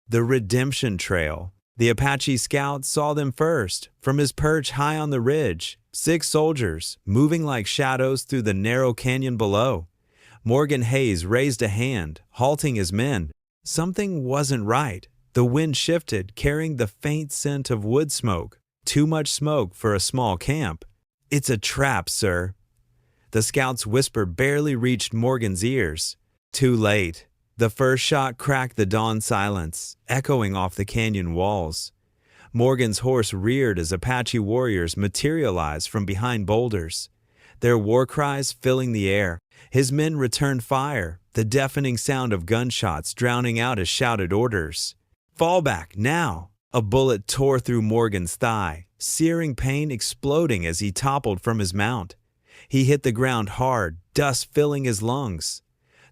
The redemption trail. The Apache scout saw them first, from his perch high on the ridge, 6 soldiers, moving like shadows through the narrow canyon below. Morgan Hayes raised a hand, halting his men. Something wasn't right. The wind shifted, carrying the faint scent of wood smoke. Too much smoke for a small camp. "It's a trap, sir." The scout's whisper barely reached Morgan's ears. Too late. The first shot cracked the dawn silence, echoing off the canyon walls. Morgan's horse reared as Apache warriors materialized from behind boulders, their war cries filling the air. His men returned fire, the deafening sound of gunshots drowning out his shouted orders. "Fall back, now!" A bullet tore through Morgan's thigh, searing pain exploding as he toppled from his mount. He hit the ground hard, dust filling his lungs.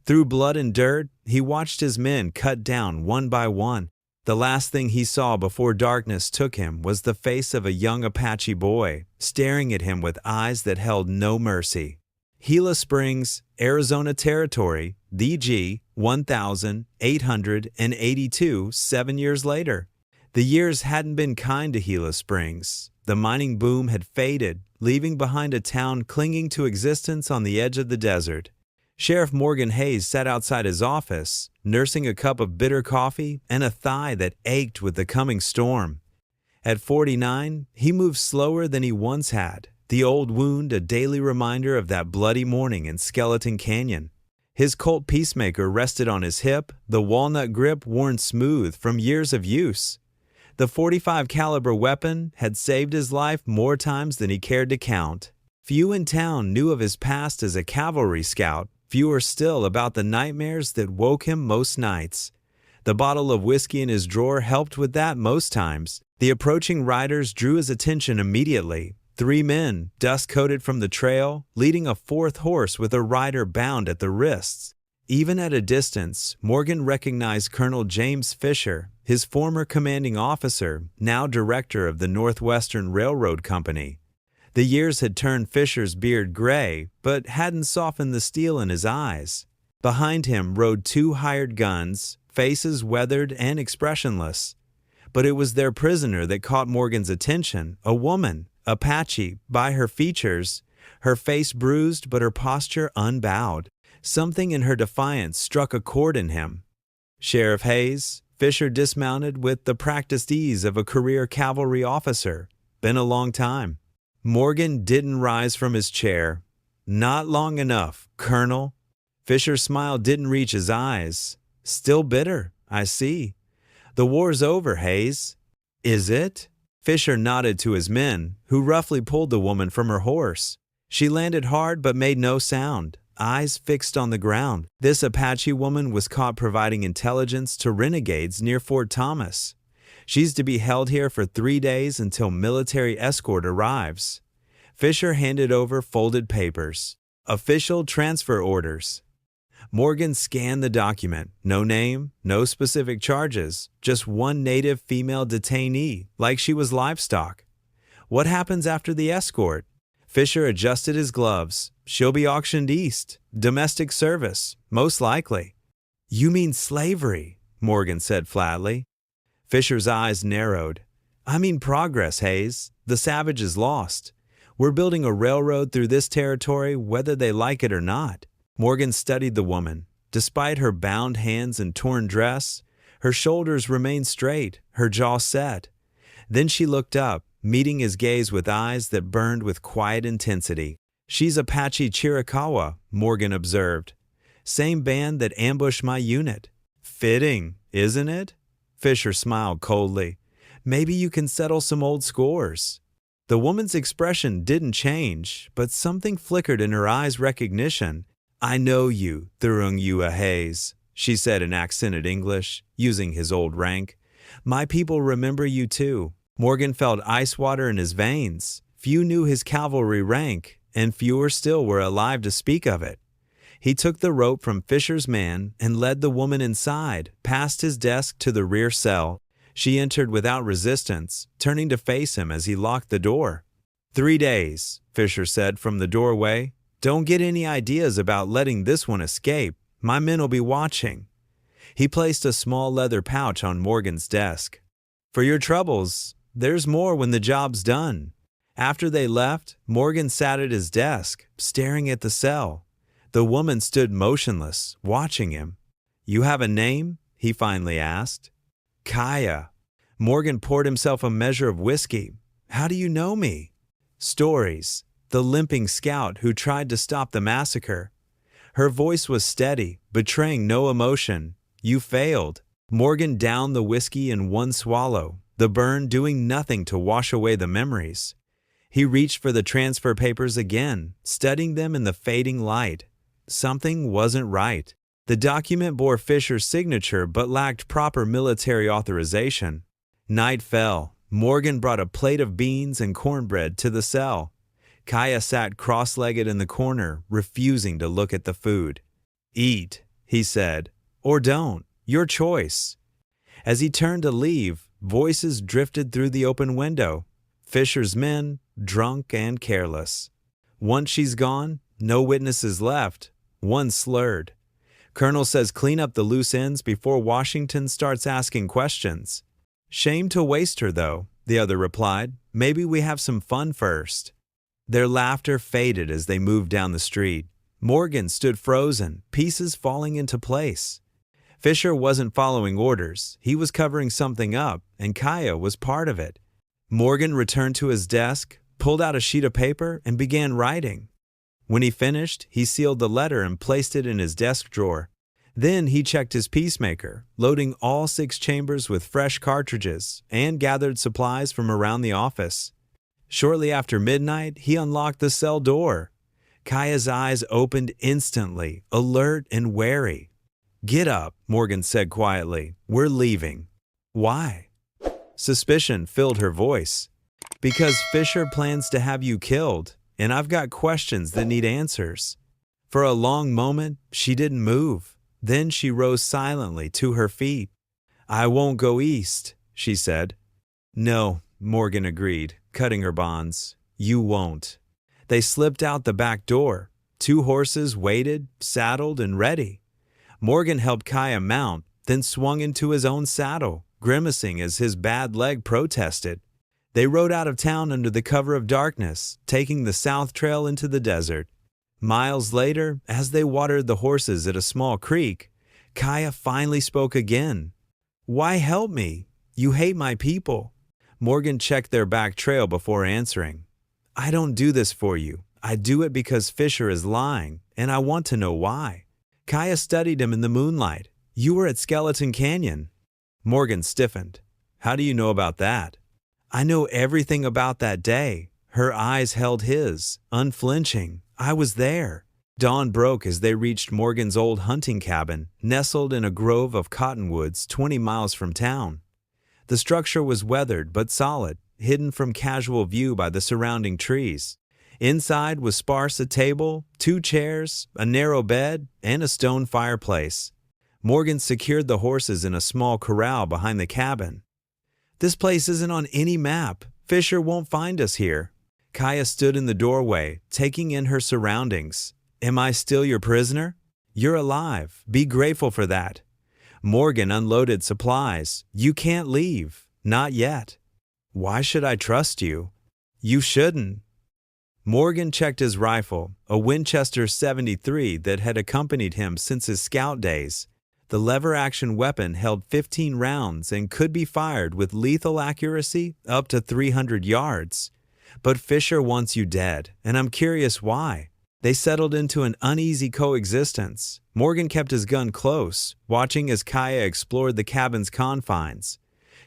Through blood and dirt, he watched his men cut down one by one. The last thing he saw before darkness took him was the face of a young Apache boy, staring at him with eyes that held no mercy. Gila Springs, Arizona Territory, DG 1882, 7 years later. The years hadn't been kind to Gila Springs. The mining boom had faded, leaving behind a town clinging to existence on the edge of the desert. Sheriff Morgan Hayes sat outside his office, nursing a cup of bitter coffee and a thigh that ached with the coming storm. At 49, he moved slower than he once had, the old wound a daily reminder of that bloody morning in Skeleton Canyon. His Colt Peacemaker rested on his hip, the walnut grip worn smooth from years of use. The .45 caliber weapon had saved his life more times than he cared to count. Few in town knew of his past as a cavalry scout, fewer still about the nightmares that woke him most nights. The bottle of whiskey in his drawer helped with that most times. The approaching riders drew his attention immediately. 3 men, dust-coated from the trail, leading a 4th horse with a rider bound at the wrists. Even at a distance, Morgan recognized Colonel James Fisher, his former commanding officer, now director of the Northwestern Railroad Company. The years had turned Fisher's beard gray, but hadn't softened the steel in his eyes. Behind him rode 2 hired guns, faces weathered and expressionless. But it was their prisoner that caught Morgan's attention, a woman, Apache, by her features, her face bruised but her posture unbowed. Something in her defiance struck a chord in him. "Sheriff Hayes," Fisher dismounted with the practiced ease of a career cavalry officer. "Been a long time." Morgan didn't rise from his chair. "Not long enough, Colonel." Fisher's smile didn't reach his eyes. "Still bitter, I see. The war's over, Hayes." "Is it?" Fisher nodded to his men, who roughly pulled the woman from her horse. She landed hard but made no sound, eyes fixed on the ground. This Apache woman was caught providing intelligence to renegades near Fort Thomas. She's to be held here for 3 days until military escort arrives. Fisher handed over folded papers. "Official transfer orders." Morgan scanned the document. No name, no specific charges, just one native female detainee, like she was livestock. "What happens after the escort?" Fisher adjusted his gloves. "She'll be auctioned east. Domestic service, most likely." "You mean slavery," Morgan said flatly. Fisher's eyes narrowed. "I mean progress, Hayes. The savage is lost. We're building a railroad through this territory whether they like it or not." Morgan studied the woman. Despite her bound hands and torn dress, her shoulders remained straight, her jaw set. Then she looked up, meeting his gaze with eyes that burned with quiet intensity. "She's Apache Chiricahua," Morgan observed. "Same band that ambushed my unit." "Fitting, isn't it?" Fisher smiled coldly. "Maybe you can settle some old scores." The woman's expression didn't change, but something flickered in her eyes' recognition. "I know you, Thurungyua Hayes," she said in accented English, using his old rank. "My people remember you too." Morgan felt ice water in his veins. Few knew his cavalry rank, and fewer still were alive to speak of it. He took the rope from Fisher's man and led the woman inside, past his desk to the rear cell. She entered without resistance, turning to face him as he locked the door. 3 days, Fisher said from the doorway. "Don't get any ideas about letting this one escape. My men'll be watching." He placed a small leather pouch on Morgan's desk. "For your troubles, there's more when the job's done." After they left, Morgan sat at his desk, staring at the cell. The woman stood motionless, watching him. "You have a name?" he finally asked. "Kaya." Morgan poured himself a measure of whiskey. "How do you know me?" "Stories. The limping scout who tried to stop the massacre." Her voice was steady, betraying no emotion. "You failed." Morgan downed the whiskey in one swallow, the burn doing nothing to wash away the memories. He reached for the transfer papers again, studying them in the fading light. Something wasn't right. The document bore Fisher's signature but lacked proper military authorization. Night fell. Morgan brought a plate of beans and cornbread to the cell. Kaya sat cross-legged in the corner, refusing to look at the food. "Eat," he said, "or don't. Your choice." As he turned to leave, voices drifted through the open window. Fisher's men, drunk and careless. "Once she's gone, no witnesses left." One slurred. "Colonel says clean up the loose ends before Washington starts asking questions." "Shame to waste her, though," the other replied. "Maybe we have some fun first." Their laughter faded as they moved down the street. Morgan stood frozen, pieces falling into place. Fisher wasn't following orders. He was covering something up, and Kaya was part of it. Morgan returned to his desk, pulled out a sheet of paper, and began writing. When he finished, he sealed the letter and placed it in his desk drawer. Then he checked his peacemaker, loading all 6 chambers with fresh cartridges, and gathered supplies from around the office. Shortly after midnight, he unlocked the cell door. Kaya's eyes opened instantly, alert and wary. "Get up," Morgan said quietly. "We're leaving." "Why?" Suspicion filled her voice. "Because Fisher plans to have you killed, and I've got questions that need answers." For a long moment, she didn't move. Then she rose silently to her feet. "I won't go east," she said. "No," Morgan agreed, cutting her bonds. "You won't." They slipped out the back door. 2 horses waited, saddled, and ready. Morgan helped Kaya mount, then swung into his own saddle, grimacing as his bad leg protested. They rode out of town under the cover of darkness, taking the south trail into the desert. Miles later, as they watered the horses at a small creek, Kaya finally spoke again. "Why help me? You hate my people." Morgan checked their back trail before answering. "I don't do this for you. I do it because Fisher is lying, and I want to know why." Kaya studied him in the moonlight. "You were at Skeleton Canyon." Morgan stiffened. "How do you know about that?" "I know everything about that day." Her eyes held his, unflinching. "I was there." Dawn broke as they reached Morgan's old hunting cabin, nestled in a grove of cottonwoods 20 miles from town. The structure was weathered but solid, hidden from casual view by the surrounding trees. Inside was sparse a table, 2 chairs, a narrow bed, and a stone fireplace. Morgan secured the horses in a small corral behind the cabin. "This place isn't on any map. Fisher won't find us here." Kaya stood in the doorway, taking in her surroundings. "Am I still your prisoner?" "You're alive. Be grateful for that." Morgan unloaded supplies. "You can't leave. Not yet." "Why should I trust you?" "You shouldn't." Morgan checked his rifle, a Winchester .73 that had accompanied him since his scout days. The lever-action weapon held 15 rounds and could be fired with lethal accuracy up to 300 yards. "But Fisher wants you dead, and I'm curious why." They settled into an uneasy coexistence. Morgan kept his gun close, watching as Kaya explored the cabin's confines.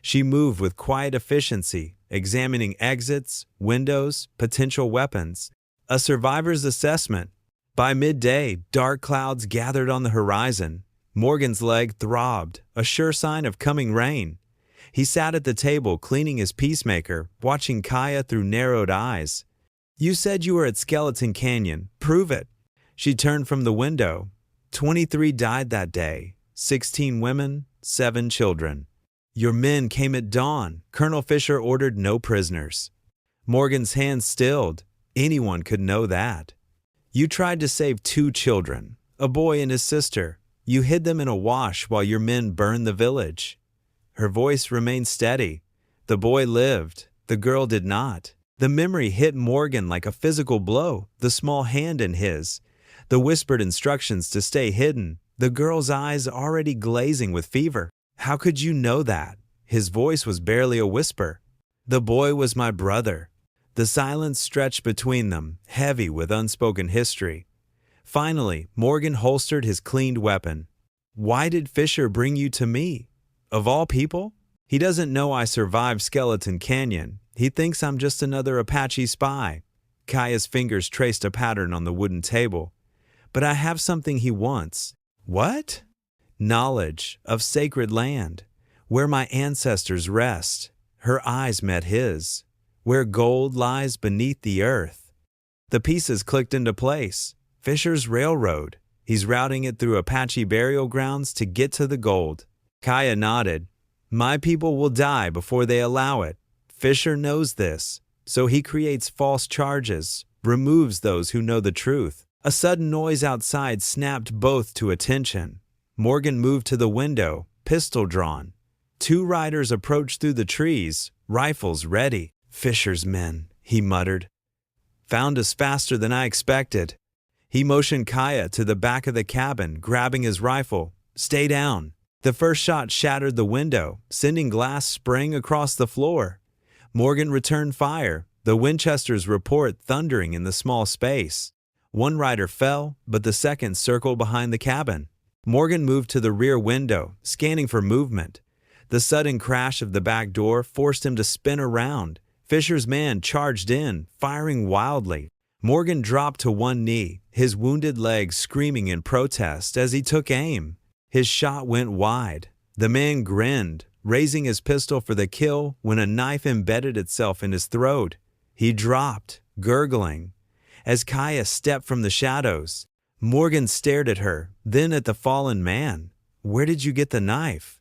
She moved with quiet efficiency, examining exits, windows, potential weapons. A survivor's assessment. By midday, dark clouds gathered on the horizon. Morgan's leg throbbed, a sure sign of coming rain. He sat at the table cleaning his peacemaker, watching Kaya through narrowed eyes. "You said you were at Skeleton Canyon. Prove it." She turned from the window. 23 died that day. 16 women, 7 children. "Your men came at dawn. Colonel Fisher ordered no prisoners." Morgan's hands stilled. Anyone could know that. "You tried to save 2 children, a boy and his sister. You hid them in a wash while your men burned the village." Her voice remained steady. The boy lived. The girl did not. The memory hit Morgan like a physical blow, the small hand in his, the whispered instructions to stay hidden, the girl's eyes already glazing with fever. "How could you know that?" His voice was barely a whisper. "The boy was my brother." The silence stretched between them, heavy with unspoken history. Finally, Morgan holstered his cleaned weapon. "Why did Fisher bring you to me? Of all people? He doesn't know I survived Skeleton Canyon. He thinks I'm just another Apache spy." Kaya's fingers traced a pattern on the wooden table. "But I have something he wants." "What?" "Knowledge of sacred land, where my ancestors rest." Her eyes met his. "Where gold lies beneath the earth." The pieces clicked into place. Fisher's railroad. He's routing it through Apache burial grounds to get to the gold. Kaya nodded. "My people will die before they allow it. Fisher knows this, so he creates false charges, removes those who know the truth." A sudden noise outside snapped both to attention. Morgan moved to the window, pistol drawn. Two riders approached through the trees, rifles ready. "Fisher's men," he muttered. "Found us faster than I expected." He motioned Kaya to the back of the cabin, grabbing his rifle. "Stay down." The first shot shattered the window, sending glass spraying across the floor. Morgan returned fire, the Winchester's report thundering in the small space. One rider fell, but the second circled behind the cabin. Morgan moved to the rear window, scanning for movement. The sudden crash of the back door forced him to spin around. Fisher's man charged in, firing wildly. Morgan dropped to one knee, his wounded leg screaming in protest as he took aim. His shot went wide. The man grinned, raising his pistol for the kill when a knife embedded itself in his throat. He dropped, gurgling. As Kaya stepped from the shadows, Morgan stared at her, then at the fallen man. "Where did you get the knife?"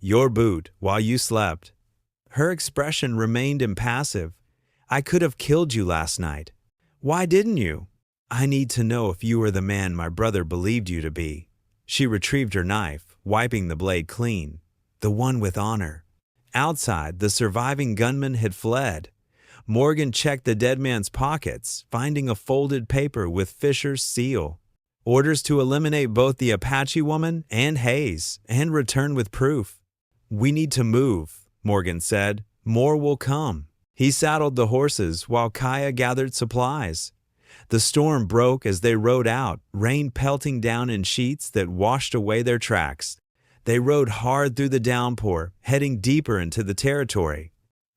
"Your boot, while you slept." Her expression remained impassive. "I could have killed you last night." "Why didn't you?" "I need to know if you were the man my brother believed you to be." She retrieved her knife, wiping the blade clean. The one with honor. Outside, the surviving gunman had fled. Morgan checked the dead man's pockets, finding a folded paper with Fisher's seal. Orders to eliminate both the Apache woman and Hayes, and return with proof. "We need to move," Morgan said. "More will come." He saddled the horses while Kaya gathered supplies. The storm broke as they rode out, rain pelting down in sheets that washed away their tracks. They rode hard through the downpour, heading deeper into the territory.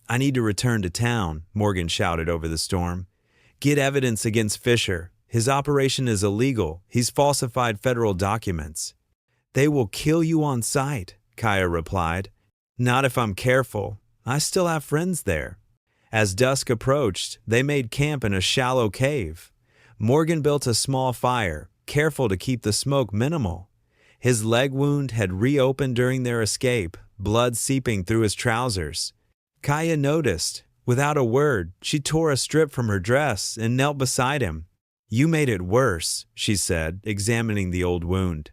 "I need to return to town," Morgan shouted over the storm. "Get evidence against Fisher. His operation is illegal. He's falsified federal documents." "They will kill you on sight," Kaya replied. "Not if I'm careful. I still have friends there." As dusk approached, they made camp in a shallow cave. Morgan built a small fire, careful to keep the smoke minimal. His leg wound had reopened during their escape, blood seeping through his trousers. Kaya noticed. Without a word, she tore a strip from her dress and knelt beside him. "You made it worse," she said, examining the old wound.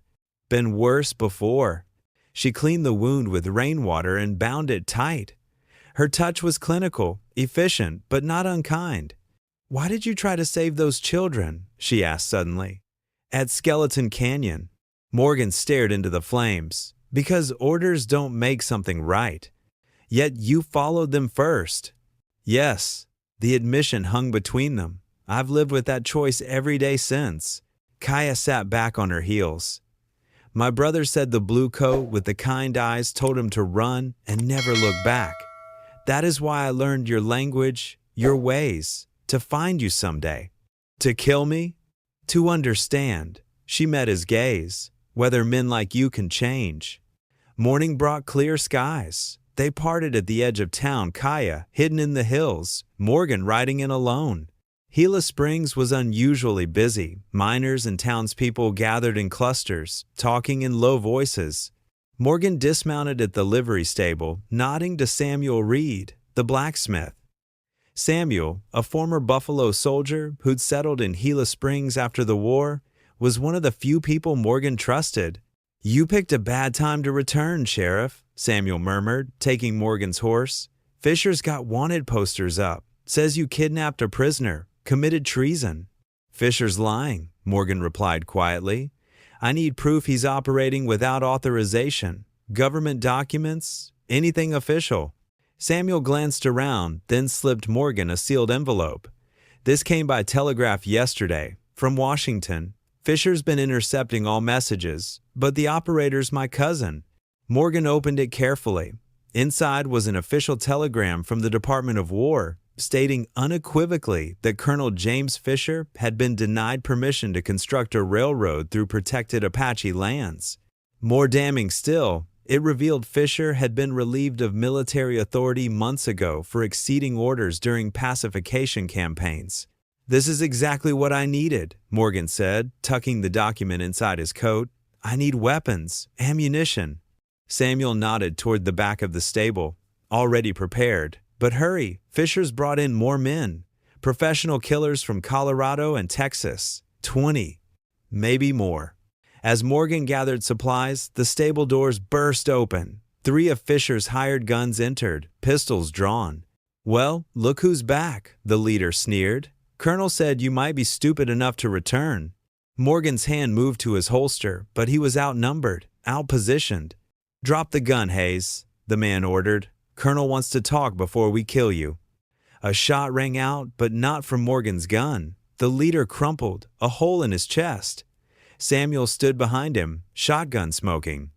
"Been worse before." She cleaned the wound with rainwater and bound it tight. Her touch was clinical, efficient, but not unkind. "Why did you try to save those children?" she asked suddenly. "At Skeleton Canyon." Morgan stared into the flames. "Because orders don't make something right. Yet you followed them first." "Yes." The admission hung between them. "I've lived with that choice every day since." Kaya sat back on her heels. "My brother said the blue coat with the kind eyes told him to run and never look back. That is why I learned your language, your ways, to find you someday." "To kill me?" "To understand." She met his gaze. "Whether men like you can change." Morning brought clear skies. They parted at the edge of town, Kaya hidden in the hills, Morgan riding in alone. Gila Springs was unusually busy. Miners and townspeople gathered in clusters, talking in low voices. Morgan dismounted at the livery stable, nodding to Samuel Reed, the blacksmith. Samuel, a former Buffalo soldier who'd settled in Gila Springs after the war, was one of the few people Morgan trusted. You picked a bad time to return, Sheriff, Samuel murmured, taking Morgan's horse. Fisher's got wanted posters up. Says you kidnapped a prisoner, committed treason. Fisher's lying, Morgan replied quietly. I need proof he's operating without authorization. Government documents, anything official. Samuel glanced around, then slipped Morgan a sealed envelope. This came by telegraph yesterday, from Washington. Fisher's been intercepting all messages, but the operator's my cousin. Morgan opened it carefully. Inside was an official telegram from the Department of War, stating unequivocally that Colonel James Fisher had been denied permission to construct a railroad through protected Apache lands. More damning still, it revealed Fisher had been relieved of military authority months ago for exceeding orders during pacification campaigns. This is exactly what I needed, Morgan said, tucking the document inside his coat. I need weapons, ammunition. Samuel nodded toward the back of the stable, already prepared. But hurry, Fisher's brought in more men. Professional killers from Colorado and Texas. 20. Maybe more. As Morgan gathered supplies, the stable doors burst open. 3 of Fisher's hired guns entered, pistols drawn. Well, look who's back, the leader sneered. Colonel said you might be stupid enough to return. Morgan's hand moved to his holster, but he was outnumbered, outpositioned. Drop the gun, Hayes, the man ordered. Colonel wants to talk before we kill you. A shot rang out, but not from Morgan's gun. The leader crumpled, a hole in his chest. Samuel stood behind him, shotgun smoking.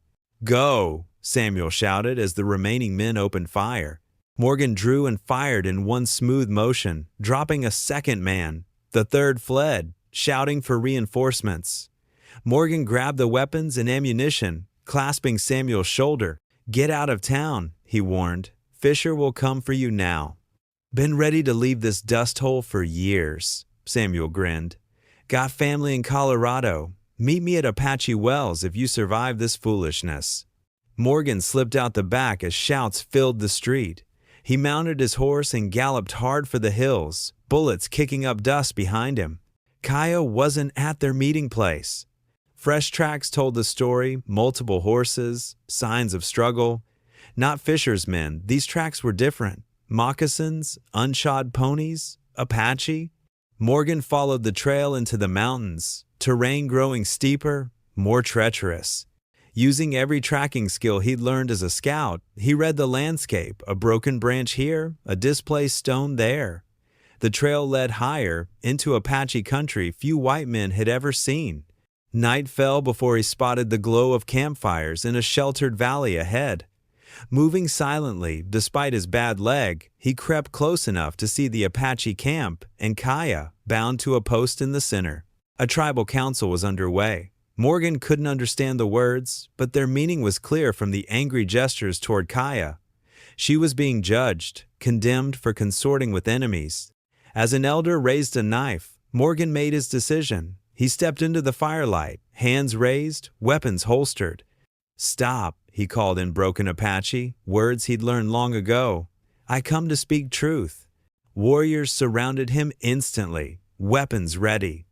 Go, Samuel shouted as the remaining men opened fire. Morgan drew and fired in one smooth motion, dropping a second man. The third fled, shouting for reinforcements. Morgan grabbed the weapons and ammunition, clasping Samuel's shoulder. Get out of town, he warned. Fisher will come for you now. Been ready to leave this dust hole for years, Samuel grinned. Got family in Colorado. Meet me at Apache Wells if you survive this foolishness. Morgan slipped out the back as shouts filled the street. He mounted his horse and galloped hard for the hills, bullets kicking up dust behind him. Kaya wasn't at their meeting place. Fresh tracks told the story, multiple horses, signs of struggle. Not Fisher's men, these tracks were different. Moccasins, unshod ponies, Apache. Morgan followed the trail into the mountains, terrain growing steeper, more treacherous. Using every tracking skill he'd learned as a scout, he read the landscape, a broken branch here, a displaced stone there. The trail led higher, into Apache country few white men had ever seen. Night fell before he spotted the glow of campfires in a sheltered valley ahead. Moving silently, despite his bad leg, he crept close enough to see the Apache camp and Kaya bound to a post in the center. A tribal council was underway. Morgan couldn't understand the words, but their meaning was clear from the angry gestures toward Kaya. She was being judged, condemned for consorting with enemies. As an elder raised a knife, Morgan made his decision. He stepped into the firelight, hands raised, weapons holstered. Stop, he called in broken Apache, words he'd learned long ago. I come to speak truth. Warriors surrounded him instantly, weapons ready.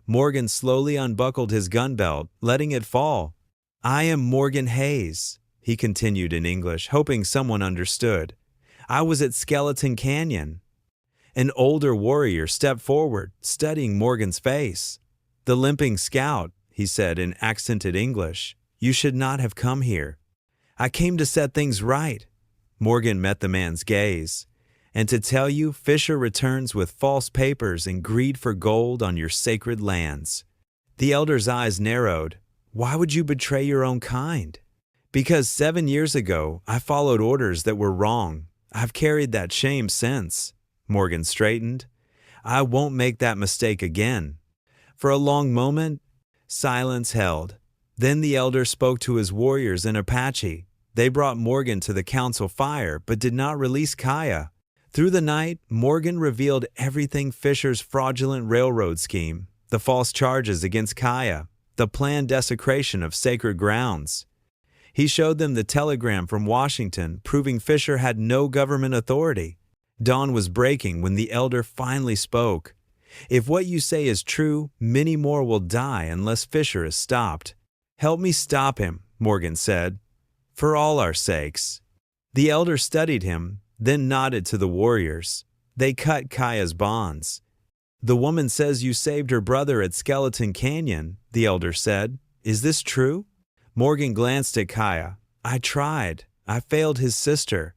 Morgan slowly unbuckled his gun belt, letting it fall. I am Morgan Hayes, he continued in English, hoping someone understood. I was at Skeleton Canyon. An older warrior stepped forward, studying Morgan's face. The limping scout, he said in accented English, you should not have come here. I came to set things right. Morgan met the man's gaze. And to tell you, Fisher returns with false papers and greed for gold on your sacred lands. The elder's eyes narrowed. Why would you betray your own kind? Because 7 years ago, I followed orders that were wrong. I've carried that shame since. Morgan straightened. I won't make that mistake again. For a long moment, silence held. Then the elder spoke to his warriors in Apache. They brought Morgan to the council fire, but did not release Kaya. Through the night, Morgan revealed everything: Fisher's fraudulent railroad scheme, the false charges against Kaya, the planned desecration of sacred grounds. He showed them the telegram from Washington proving Fisher had no government authority. Dawn was breaking when the elder finally spoke. If what you say is true, many more will die unless Fisher is stopped. Help me stop him. Morgan said. For all our sakes. The elder studied him, then nodded to the warriors. They cut Kaya's bonds. The woman says you saved her brother at Skeleton Canyon, the elder said. Is this true? Morgan glanced at Kaya. I tried. I failed his sister.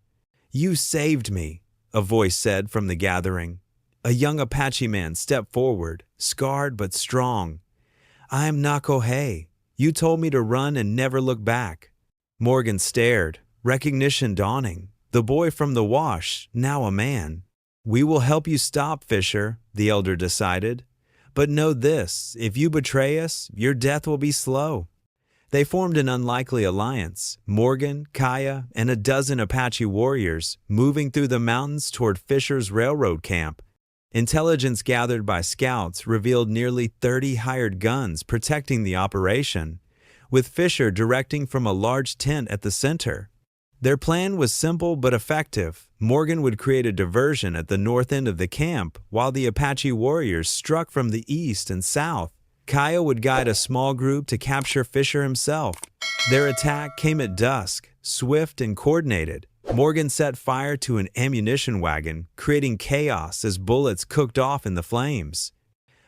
You saved me, a voice said from the gathering. A young Apache man stepped forward, scarred but strong. I am Nakohe. You told me to run and never look back. Morgan stared, recognition dawning. The boy from the wash, now a man. We will help you stop, Fisher, the elder decided. But know this, if you betray us, your death will be slow. They formed an unlikely alliance, Morgan, Kaya, and a dozen Apache warriors, moving through the mountains toward Fisher's railroad camp. Intelligence gathered by scouts revealed nearly 30 hired guns protecting the operation, with Fisher directing from a large tent at the center. Their plan was simple but effective. Morgan would create a diversion at the north end of the camp, while the Apache warriors struck from the east and south. Kaya would guide a small group to capture Fisher himself. Their attack came at dusk, swift and coordinated. Morgan set fire to an ammunition wagon, creating chaos as bullets cooked off in the flames.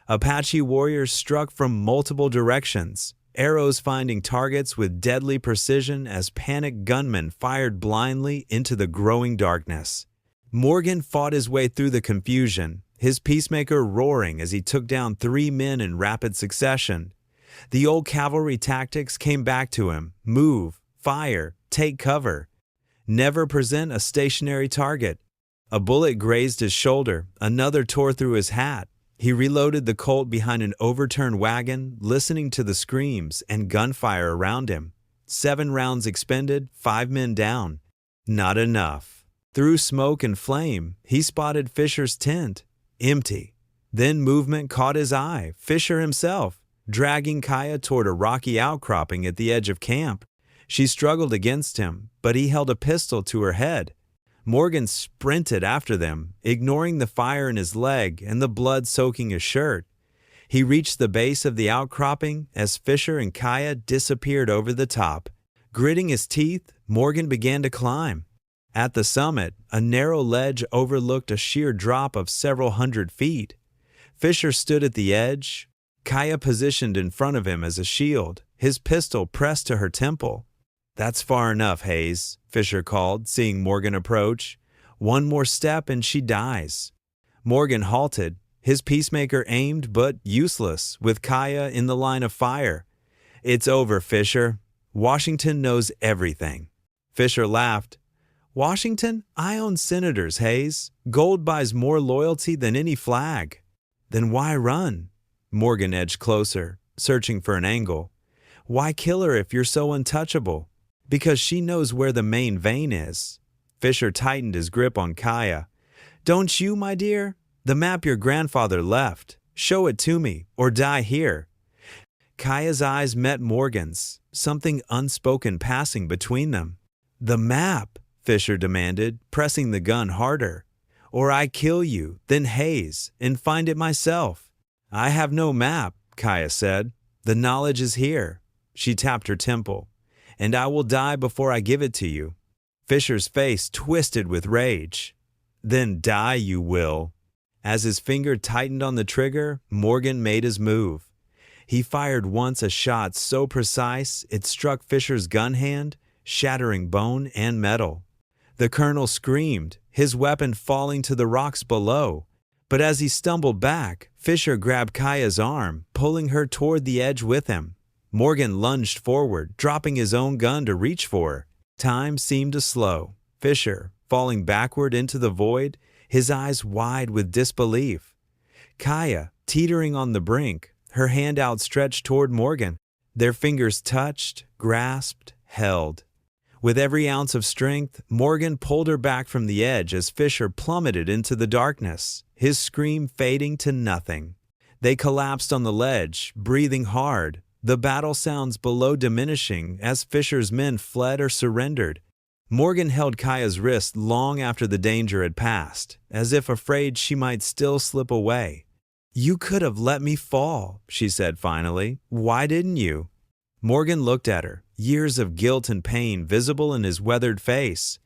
Apache warriors struck from multiple directions, arrows finding targets with deadly precision as panicked gunmen fired blindly into the growing darkness. Morgan fought his way through the confusion, his peacemaker roaring as he took down 3 men in rapid succession. The old cavalry tactics came back to him: move, fire, take cover. Never present a stationary target. A bullet grazed his shoulder, another tore through his hat. He reloaded the Colt behind an overturned wagon, listening to the screams and gunfire around him. 7 rounds expended, 5 men down. Not enough. Through smoke and flame, he spotted Fisher's tent. Empty. Then movement caught his eye, Fisher himself, dragging Kaya toward a rocky outcropping at the edge of camp. She struggled against him, but he held a pistol to her head. Morgan sprinted after them, ignoring the fire in his leg and the blood soaking his shirt. He reached the base of the outcropping as Fisher and Kaya disappeared over the top. Gritting his teeth, Morgan began to climb. At the summit, a narrow ledge overlooked a sheer drop of several hundred feet. Fisher stood at the edge, Kaya positioned in front of him as a shield, his pistol pressed to her temple. That's far enough, Hayes, Fisher called, seeing Morgan approach. One more step and she dies. Morgan halted, his peacemaker aimed but useless, with Kaya in the line of fire. It's over, Fisher. Washington knows everything. Fisher laughed. Washington? I own senators, Hayes. Gold buys more loyalty than any flag. Then why run? Morgan edged closer, searching for an angle. Why kill her if you're so untouchable? Because she knows where the main vein is. Fisher tightened his grip on Kaya. Don't you, my dear? The map your grandfather left. Show it to me, or die here. Kaya's eyes met Morgan's, something unspoken passing between them. The map, Fisher demanded, pressing the gun harder. Or I kill you, then Hayes, and find it myself. I have no map, Kaya said. The knowledge is here. She tapped her temple. And I will die before I give it to you. Fisher's face twisted with rage. Then die you will. As his finger tightened on the trigger, Morgan made his move. He fired once a shot so precise it struck Fisher's gun hand, shattering bone and metal. The colonel screamed, his weapon falling to the rocks below. But as he stumbled back, Fisher grabbed Kaya's arm, pulling her toward the edge with him. Morgan lunged forward, dropping his own gun to reach for her. Time seemed to slow. Fisher, falling backward into the void, his eyes wide with disbelief. Kaya, teetering on the brink, her hand outstretched toward Morgan. Their fingers touched, grasped, held. With every ounce of strength, Morgan pulled her back from the edge as Fisher plummeted into the darkness, his scream fading to nothing. They collapsed on the ledge, breathing hard, the battle sounds below diminishing as Fisher's men fled or surrendered. Morgan held Kaya's wrist long after the danger had passed, as if afraid she might still slip away. You could have let me fall, she said finally. Why didn't you? Morgan looked at her, years of guilt and pain visible in his weathered face.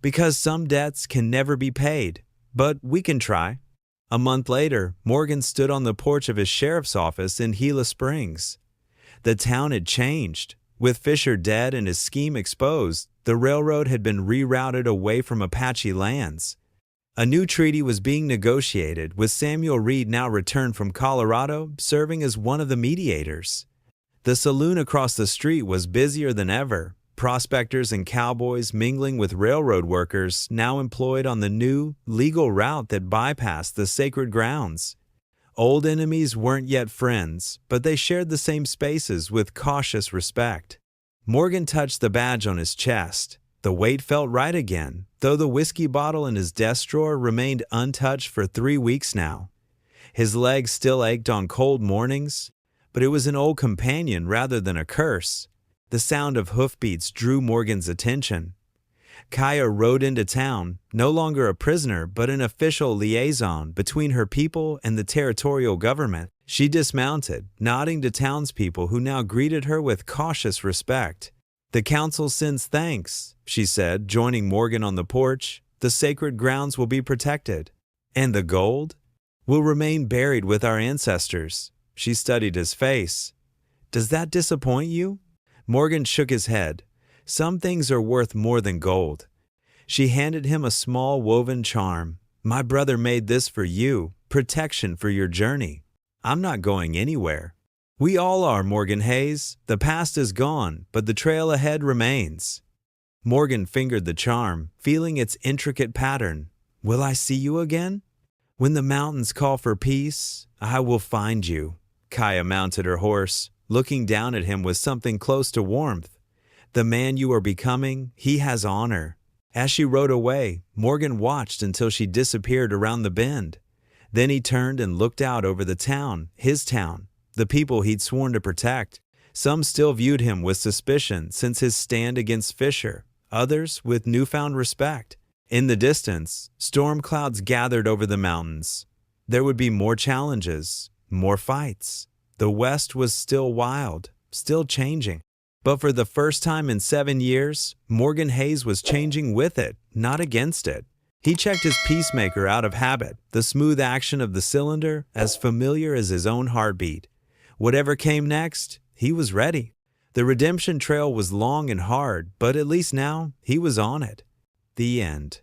Because some debts can never be paid, but we can try. A month later, Morgan stood on the porch of his sheriff's office in Gila Springs. The town had changed. With Fisher dead and his scheme exposed, the railroad had been rerouted away from Apache lands. A new treaty was being negotiated, with Samuel Reed now returned from Colorado serving as one of the mediators. The saloon across the street was busier than ever, prospectors and cowboys mingling with railroad workers now employed on the new, legal route that bypassed the sacred grounds. Old enemies weren't yet friends, but they shared the same spaces with cautious respect. Morgan touched the badge on his chest. The weight felt right again, though the whiskey bottle in his desk drawer remained untouched for 3 weeks now. His legs still ached on cold mornings, but it was an old companion rather than a curse. The sound of hoofbeats drew Morgan's attention. Kaya rode into town, no longer a prisoner but an official liaison between her people and the territorial government. She dismounted, nodding to townspeople who now greeted her with cautious respect. "The council sends thanks," she said, joining Morgan on the porch. "The sacred grounds will be protected. And the gold will remain buried with our ancestors." She studied his face. "Does that disappoint you?" Morgan shook his head. "Some things are worth more than gold." She handed him a small woven charm. "My brother made this for you, protection for your journey. I'm not going anywhere." "We all are, Morgan Hayes. The past is gone, but the trail ahead remains." Morgan fingered the charm, feeling its intricate pattern. "Will I see you again?" "When the mountains call for peace, I will find you." Kaya mounted her horse, looking down at him with something close to warmth. "The man you are becoming, he has honor." As she rode away, Morgan watched until she disappeared around the bend. Then he turned and looked out over the town, his town, the people he'd sworn to protect. Some still viewed him with suspicion since his stand against Fisher, others with newfound respect. In the distance, storm clouds gathered over the mountains. There would be more challenges, more fights. The West was still wild, still changing. But for the first time in 7 years, Morgan Hayes was changing with it, not against it. He checked his peacemaker out of habit, the smooth action of the cylinder as familiar as his own heartbeat. Whatever came next, he was ready. The redemption trail was long and hard, but at least now he was on it. The end.